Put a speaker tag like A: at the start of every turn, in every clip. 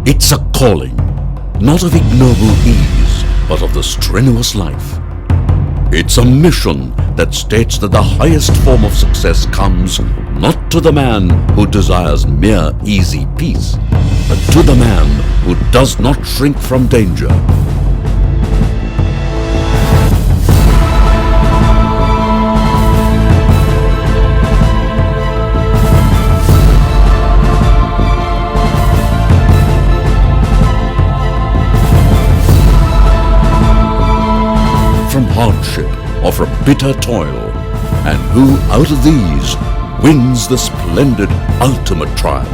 A: It's a calling, not of ignoble ease, but of the strenuous life. It's a mission that states that the highest form of success comes not to the man who desires mere easy peace, but to the man who does not shrink from danger. From hardship or from bitter toil, and who out of these wins the splendid ultimate triumph.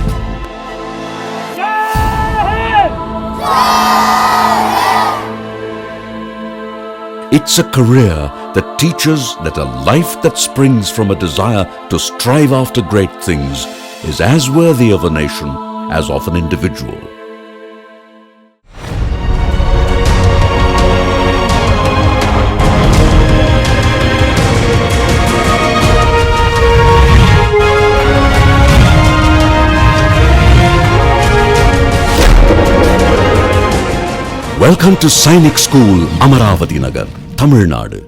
A: It's a career that teaches that a life that springs from a desire to strive after great things is as worthy of a nation as of an individual. Welcome to Sainik School, Amaravati Nagar, Tamil Nadu.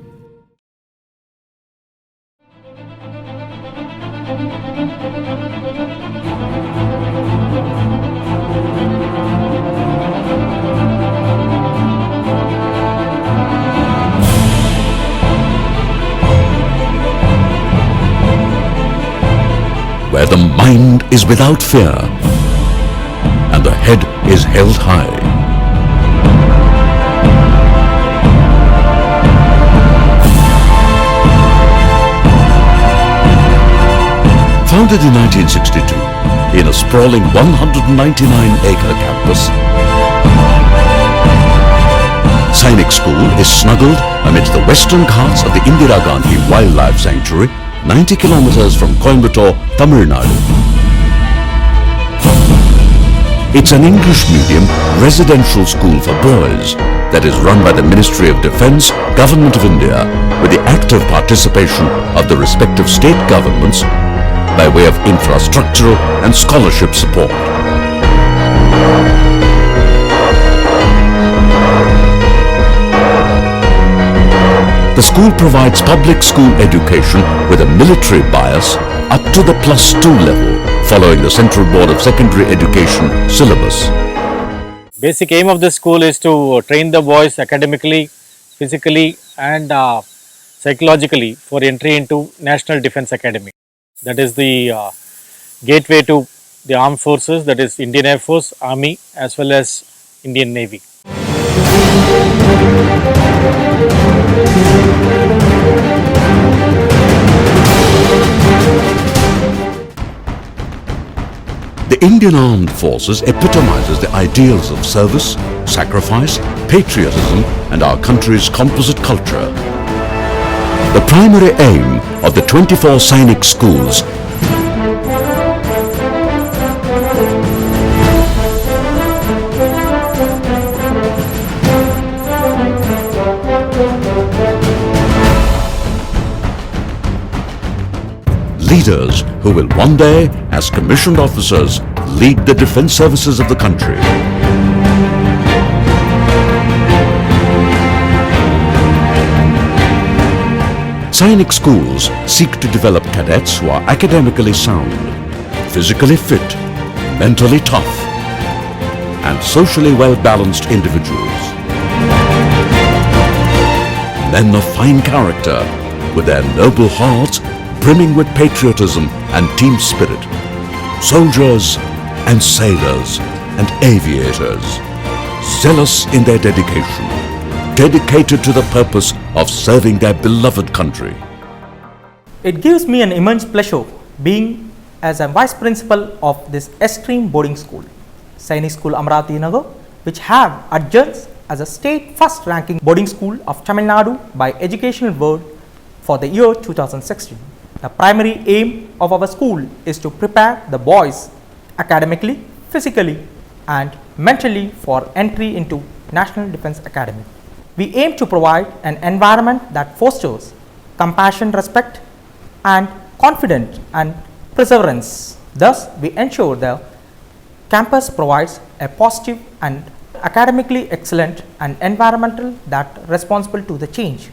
A: Where the mind is without fear and the head is held high. Founded in 1962 in a sprawling 199-acre campus, Sainik School is snuggled amidst the western ghats of the Indira Gandhi Wildlife Sanctuary, 90 kilometers from Coimbatore, Tamil Nadu. It's an English medium residential school for boys that is run by the Ministry of Defence, Government of India, with the active participation of the respective state governments by way of infrastructural and scholarship support. The school provides public school education with a military bias up to the +2 level, following the Central Board of Secondary Education syllabus.
B: Basic aim of the school is to train the boys academically, physically and psychologically for entry into National Defence Academy. That is the gateway to the armed forces, that is Indian Air Force, Army as well as Indian Navy.
A: The Indian Armed Forces epitomizes the ideals of service, sacrifice, patriotism and our country's composite culture. The primary aim of the 24 Sainik schools leaders who will one day, as commissioned officers, lead the defense services of the country. Sainik schools seek to develop cadets who are academically sound, physically fit, mentally tough, and socially well-balanced individuals. Men of fine character, with their noble hearts brimming with patriotism and team spirit. Soldiers and sailors and aviators, zealous in their dedication, dedicated to the purpose of serving their beloved country.
C: It gives me an immense pleasure being as a vice principal of this extreme boarding school, Sainik School Amaravati Nagar, which have adjudged as a state first ranking boarding school of Tamil Nadu by Educational World for the year 2016. The primary aim of our school is to prepare the boys academically, physically and mentally for entry into National Defence Academy. We aim to provide an environment that fosters compassion, respect and confidence and perseverance. Thus, we ensure the campus provides a positive and academically excellent and environmental that responsible to the change.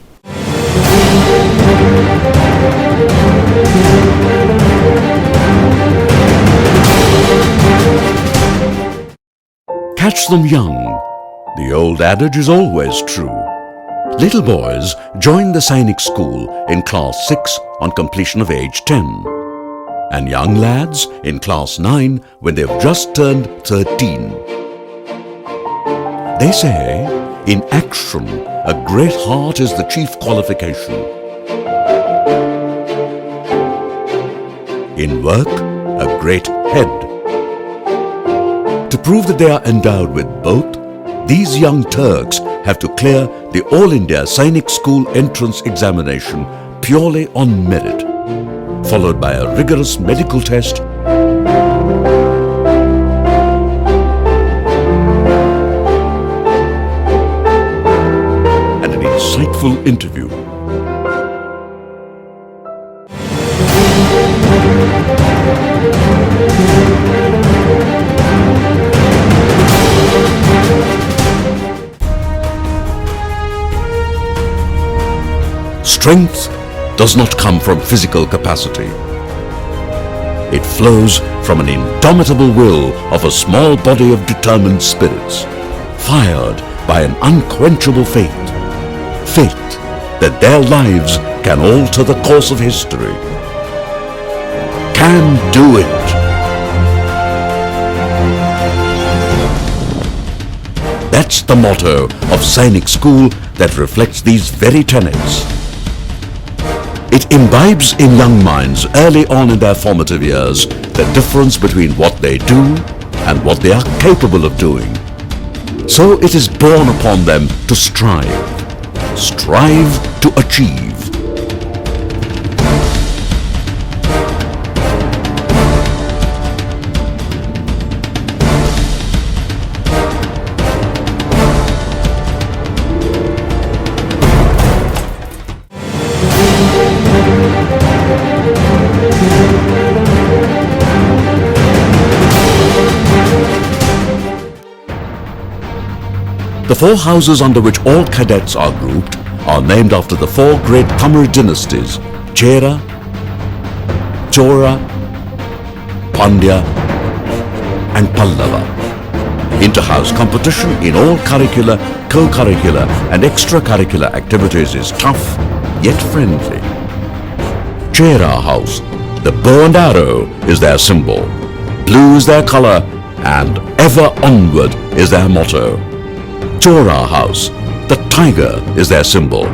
A: Catch them young. The old adage is always true. Little boys join the Sainik school in class 6 on completion of age 10. And young lads in class 9 when they've just turned 13. They say, in action, a great heart is the chief qualification. In work, a great head. To prove that they are endowed with both, these young Turks have to clear the All India Sainik School entrance examination purely on merit, followed by a rigorous medical test and an insightful interview. Strength does not come from physical capacity. It flows from an indomitable will of a small body of determined spirits, fired by an unquenchable faith that their lives can alter the course of history. Can do it. That's the motto of Sainik School that reflects these very tenets. It imbibes in young minds early on in their formative years the difference between what they do and what they are capable of doing. So it is born upon them to strive to achieve. The four houses under which all cadets are grouped are named after the four great Tamil dynasties: Chera, Chora, Pandya and Pallava. Inter-house competition in all curricular, co-curricular and extracurricular activities is tough yet friendly. Chera House, the bow and arrow is their symbol. Blue is their color and ever onward is their motto. Chora House, the tiger is their symbol.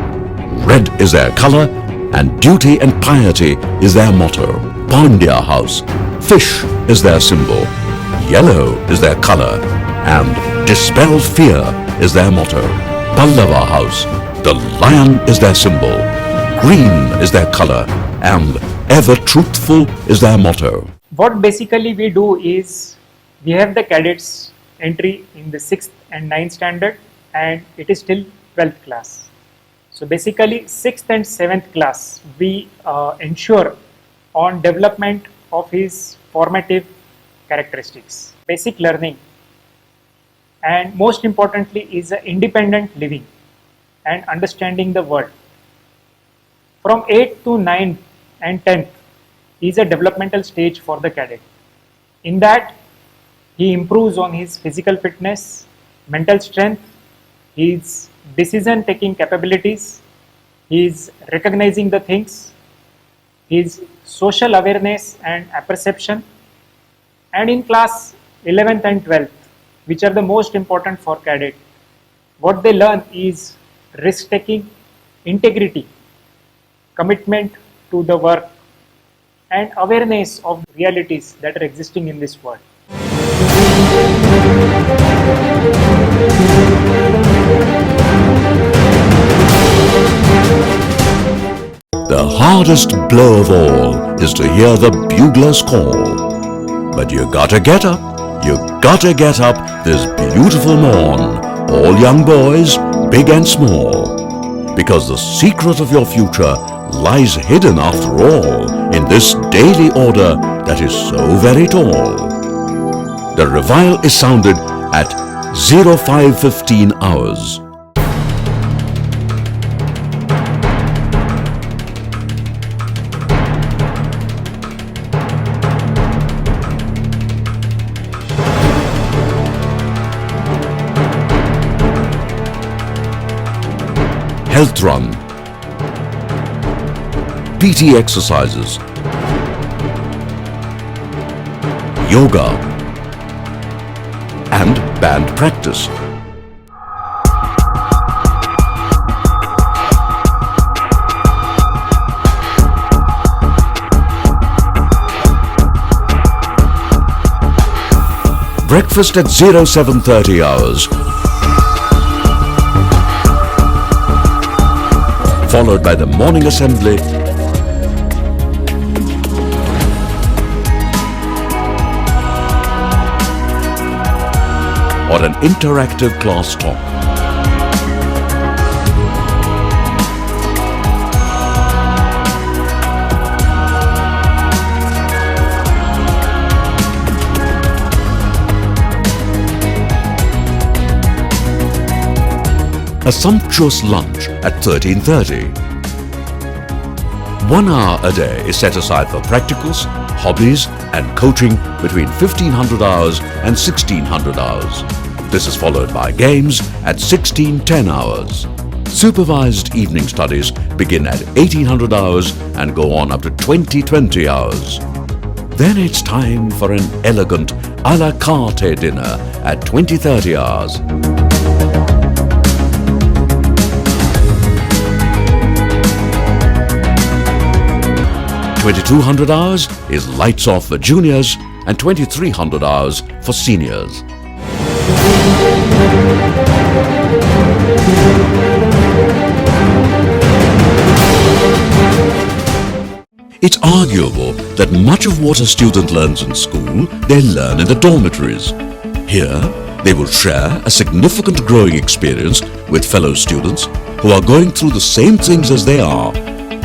A: Red is their color and duty and piety is their motto. Pandya House, fish is their symbol. Yellow is their color and dispel fear is their motto. Pallava House, the lion is their symbol. Green is their color and ever truthful is their motto.
D: What basically we do is we have the cadets entry in the 6th and 9th standard and it is till 12th class. So basically 6th and 7th class we ensure on development of his formative characteristics, basic learning, and most importantly is independent living and understanding the world. From 8th to 9th and 10th is a developmental stage for the cadet. In that he improves on his physical fitness, mental strength, his decision taking capabilities, his recognizing the things, his social awareness and apperception. And in class 11th and 12th, which are the most important for cadet, what they learn is risk taking, integrity, commitment to the work and awareness of realities that are existing in this world.
A: The hardest blow of all is to hear the bugler's call. But you gotta get up this beautiful morn, all young boys, big and small. Because the secret of your future lies hidden after all in this daily order that is so very tall. The reveille is sounded at 05:15 hours. Health run, PT exercises, yoga, and band practice. Breakfast at 07:30 hours, followed by the morning assembly or an interactive class talk. A sumptuous lunch at 13:30. 1 hour a day is set aside for practicals, hobbies and coaching between 1500 hours and 1600 hours. This is followed by games at 1610 hours. Supervised evening studies begin at 1800 hours and go on up to 2020 hours. Then it's time for an elegant a la carte dinner at 2030 hours. 2200 hours is lights off for juniors and 2300 hours for seniors. It's arguable that much of what a student learns in school, they learn in the dormitories. Here, they will share a significant growing experience with fellow students who are going through the same things as they are,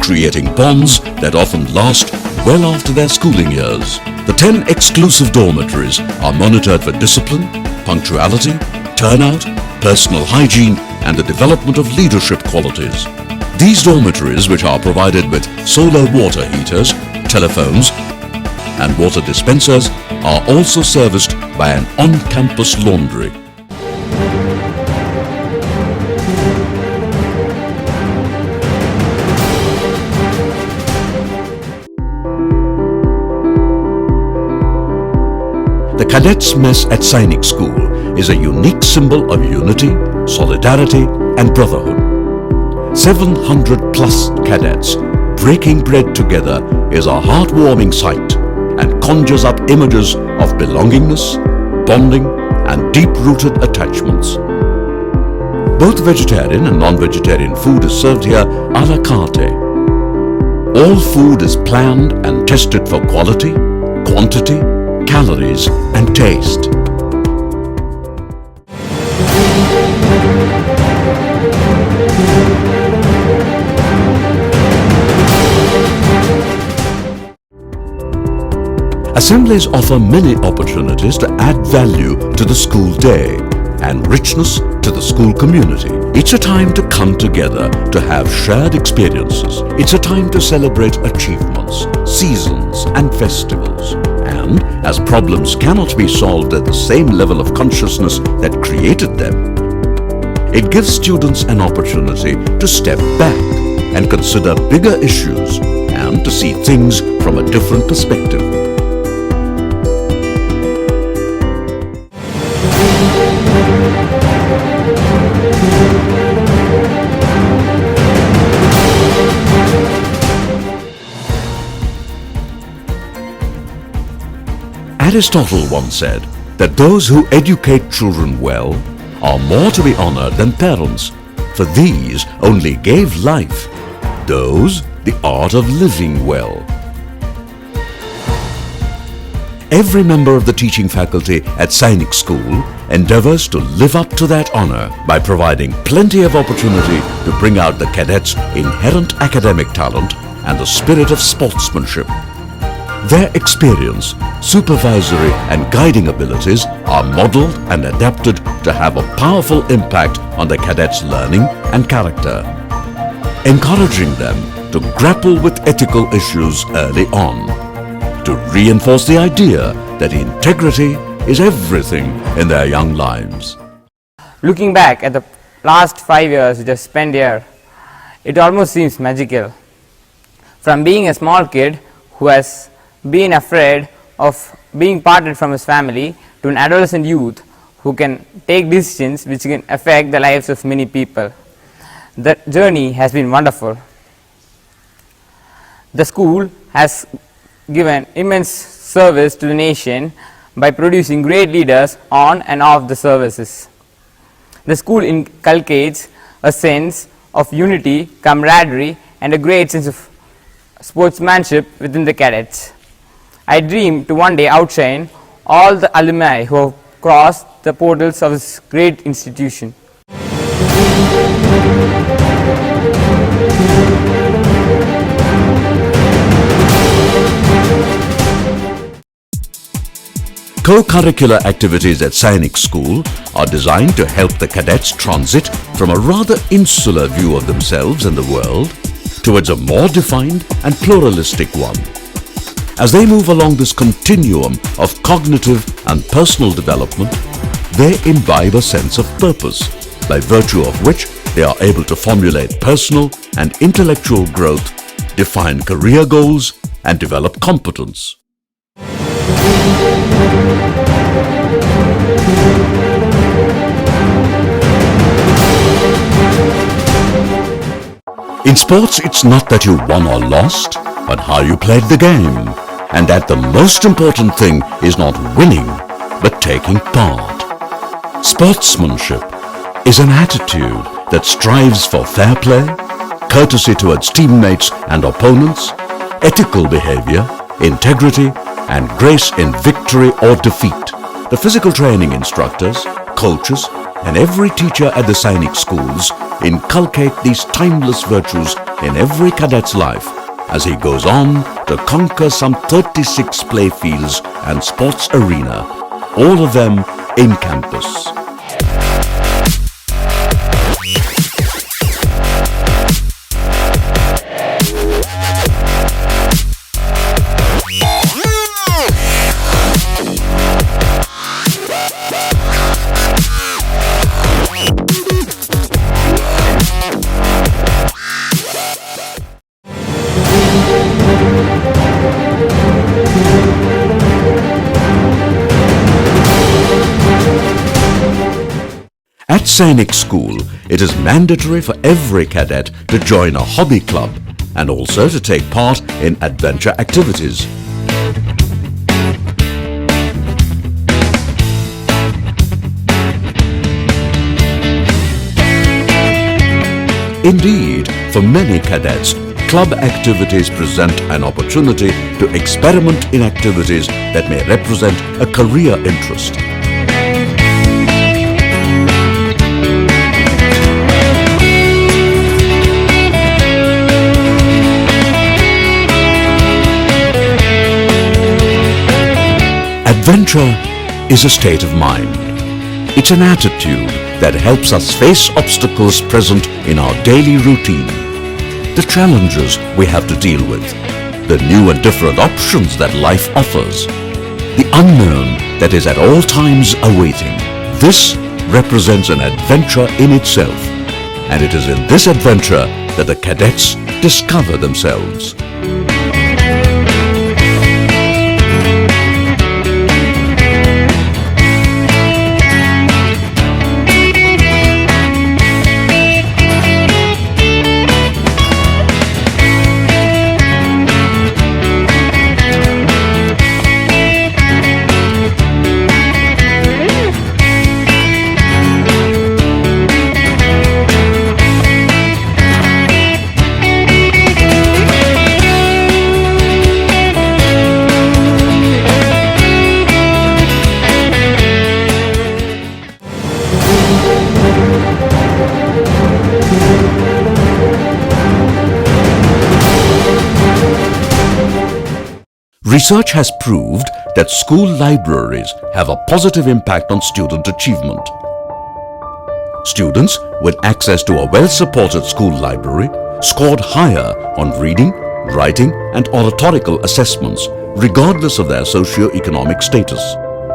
A: creating bonds that often last well after their schooling years. The 10 exclusive dormitories are monitored for discipline, punctuality, turnout, personal hygiene, and the development of leadership qualities. These dormitories, which are provided with solar water heaters, telephones, and water dispensers, are also serviced by an on-campus laundry. The Cadets Mess at Sainik School is a unique symbol of unity, solidarity and brotherhood. 700 plus cadets breaking bread together is a heartwarming sight and conjures up images of belongingness, bonding and deep-rooted attachments. Both vegetarian and non-vegetarian food is served here a la carte. All food is planned and tested for quality, quantity, calories and taste. Assemblies offer many opportunities to add value to the school day and richness to the school community. It's a time to come together to have shared experiences. It's a time to celebrate achievements, seasons and festivals. And as problems cannot be solved at the same level of consciousness that created them, it gives students an opportunity to step back and consider bigger issues and to see things from a different perspective. Aristotle once said that those who educate children well are more to be honored than parents, for these only gave life, those the art of living well. Every member of the teaching faculty at Sainik School endeavors to live up to that honor by providing plenty of opportunity to bring out the cadets' inherent academic talent and the spirit of sportsmanship. Their experience, supervisory and guiding abilities are modeled and adapted to have a powerful impact on the cadets' learning and character, encouraging them to grapple with ethical issues early on, to reinforce the idea that integrity is everything in their young lives.
E: Looking back at the last 5 years which I've spent here, it almost seems magical. From being a small kid who has been afraid of being parted from his family to an adolescent youth who can take decisions which can affect the lives of many people. The journey has been wonderful. The school has given immense service to the nation by producing great leaders on and off the services. The school inculcates a sense of unity, camaraderie, and a great sense of sportsmanship within the cadets. I dream to one day outshine all the alumni who have crossed the portals of this great institution.
A: Co-curricular activities at Sainik School are designed to help the cadets transit from a rather insular view of themselves and the world towards a more defined and pluralistic one. As they move along this continuum of cognitive and personal development, they imbibe a sense of purpose, by virtue of which they are able to formulate personal and intellectual growth, define career goals, and develop competence. In sports, it's not that you won or lost, but how you played the game. And that the most important thing is not winning, but taking part. Sportsmanship is an attitude that strives for fair play, courtesy towards teammates and opponents, ethical behavior, integrity, and grace in victory or defeat. The physical training instructors, coaches, and every teacher at the Sainik schools inculcate these timeless virtues in every cadet's life as he goes on to conquer some 36 playfields and sports arena, all of them in campus. At Sainik School, it is mandatory for every cadet to join a hobby club and also to take part in adventure activities. Indeed, for many cadets, club activities present an opportunity to experiment in activities that may represent a career interest. Adventure is a state of mind. It's an attitude that helps us face obstacles present in our daily routine, the challenges we have to deal with, the new and different options that life offers, the unknown that is at all times awaiting. This represents an adventure in itself, and it is in this adventure that the cadets discover themselves. Research has proved that school libraries have a positive impact on student achievement. Students with access to a well-supported school library scored higher on reading, writing and oratorical assessments regardless of their socio-economic status.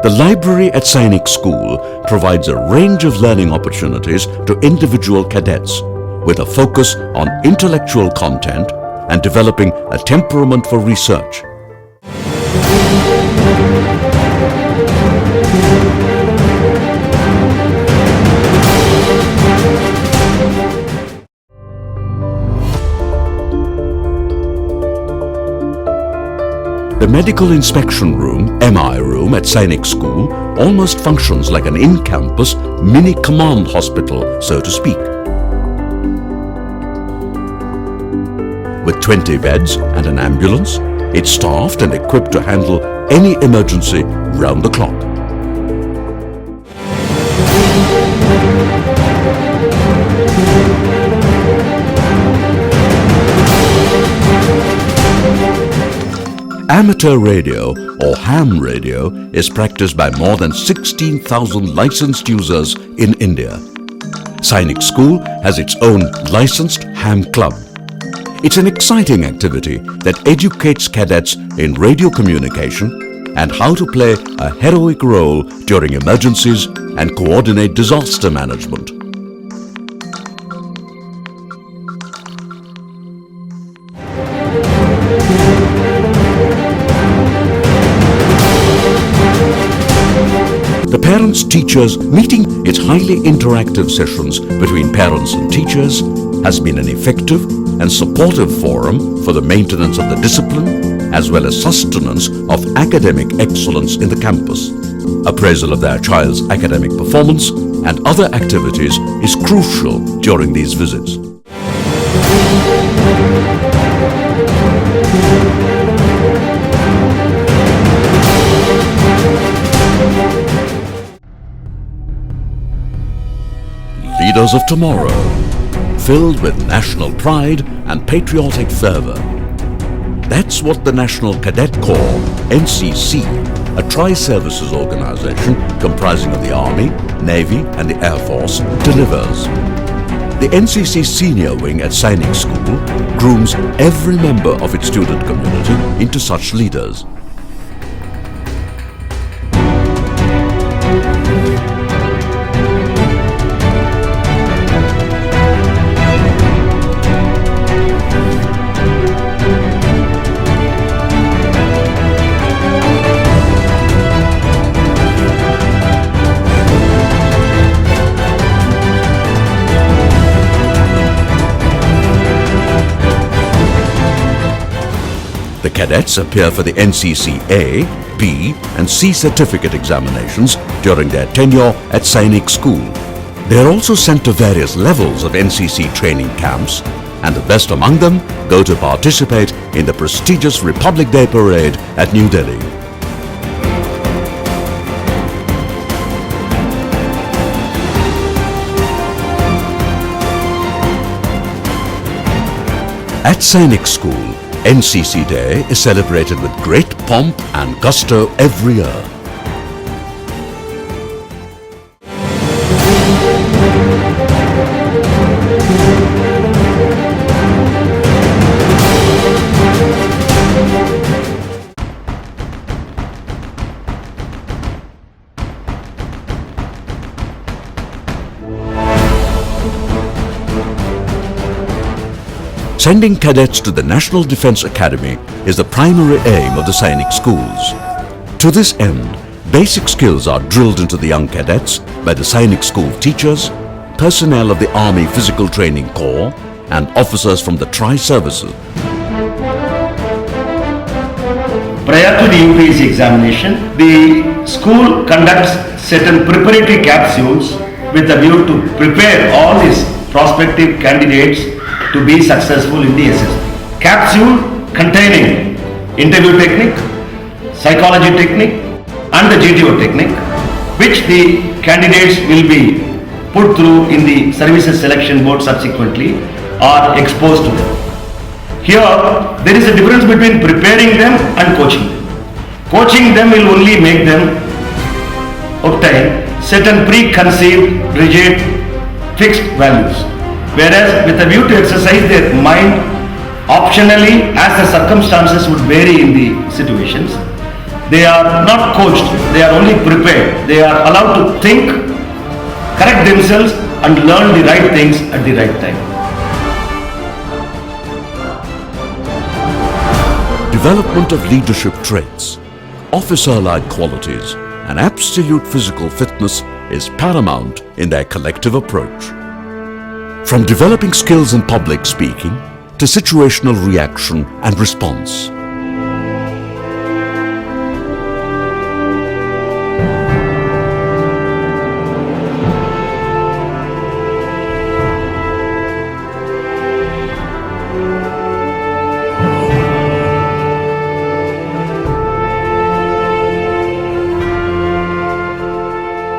A: The library at Sainik School provides a range of learning opportunities to individual cadets with a focus on intellectual content and developing a temperament for research. The Medical Inspection Room, MI room at Sainik School almost functions like an in-campus mini command hospital, so to speak. With 20 beds and an ambulance, it's staffed and equipped to handle any emergency round the clock. Amateur radio or ham radio is practiced by more than 16,000 licensed users in India. Sainik School has its own licensed ham club. It's an exciting activity that educates cadets in radio communication and how to play a heroic role during emergencies and coordinate disaster management. The parents-teachers meeting, its highly interactive sessions between parents and teachers has been an effective and supportive forum for the maintenance of the discipline as well as sustenance of academic excellence in the campus. Appraisal of their child's academic performance and other activities is crucial during these visits. Leaders of tomorrow, filled with national pride and patriotic fervor. That's what the National Cadet Corps, NCC, a tri-services organization comprising of the Army, Navy and the Air Force, delivers. The NCC Senior Wing at Sainik School grooms every member of its student community into such leaders. The cadets appear for the NCC A, B and C certificate examinations during their tenure at Sainik School. They are also sent to various levels of NCC training camps, and the best among them go to participate in the prestigious Republic Day Parade at New Delhi. At Sainik School, NCC Day is celebrated with great pomp and gusto every year. Sending cadets to the National Defence Academy is the primary aim of the Sainik schools. To this end, basic skills are drilled into the young cadets by the Sainik school teachers, personnel of the Army Physical Training Corps and officers from the tri-services.
F: Prior to the UPSC examination, the school conducts certain preparatory capsules with a view to prepare all its prospective candidates to be successful in the SSB. Capsule containing interview technique, psychology technique and the GTO technique, which the candidates will be put through in the services selection board subsequently, are exposed to them. Here, there is a difference between preparing them and coaching them. Coaching them will only make them obtain certain preconceived, rigid, fixed values. Whereas with a view to exercise their mind optionally as the circumstances would vary in the situations, they are not coached, they are only prepared. They are allowed to think, correct themselves and learn the right things at the right time.
A: Development of leadership traits, officer-like qualities, and absolute physical fitness is paramount in their collective approach. From developing skills in public speaking to situational reaction and response.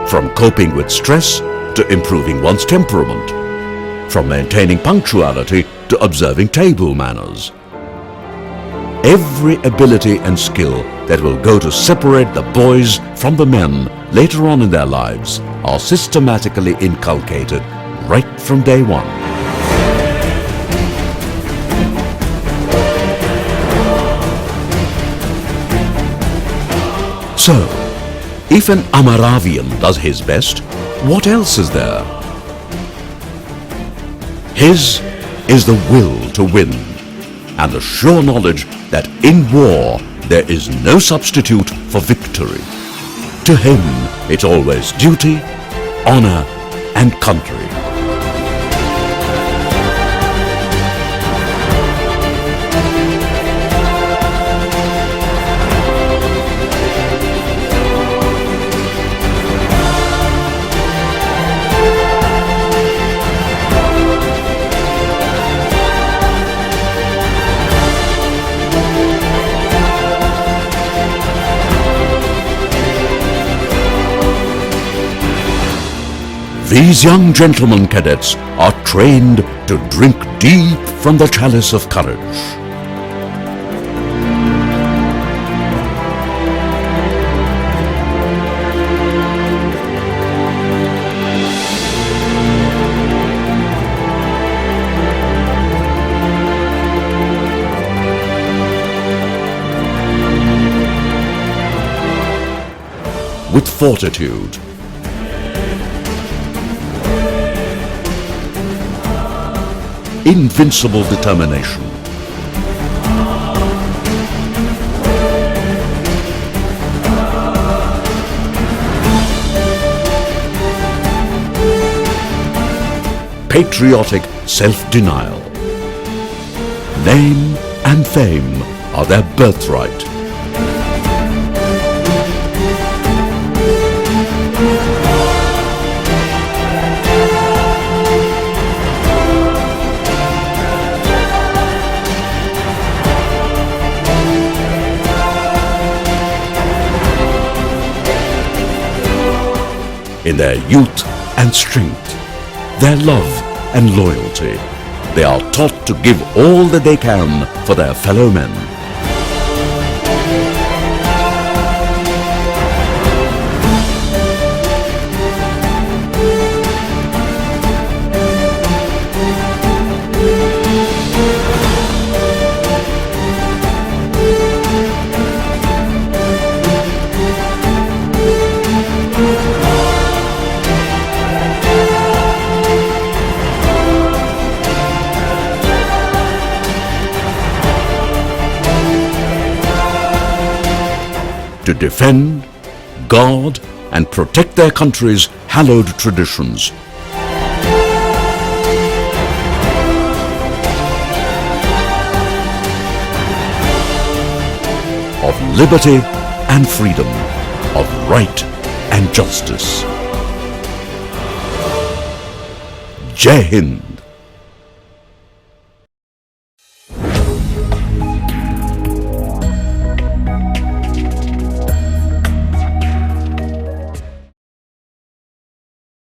A: From coping with stress to improving one's temperament. From maintaining punctuality to observing table manners. Every ability and skill that will go to separate the boys from the men later on in their lives are systematically inculcated right from day one. So, if an Amaravian does his best, what else is there? His is the will to win and the sure knowledge that in war there is no substitute for victory. To him it's always duty, honor and country. These young gentlemen cadets are trained to drink deep from the chalice of courage. With fortitude, invincible determination, patriotic self-denial, name and fame are their birthright. In their youth and strength, their love and loyalty, they are taught to give all that they can for their fellow men. To defend, guard and protect their country's hallowed traditions. Of liberty and freedom, of right and justice. Jai Hind.